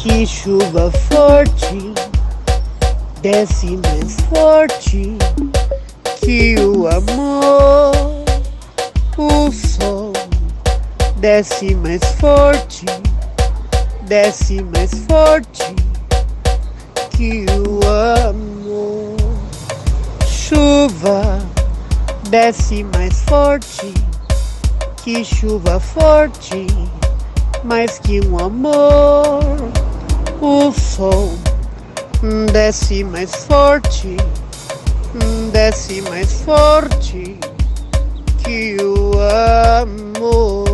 Que chuva forte, desce mais forte que o amor. O sol desce mais forte que o amor. Chuva desce mais forte que chuva forte, mais que um amor. O sol desce mais forte que o amor.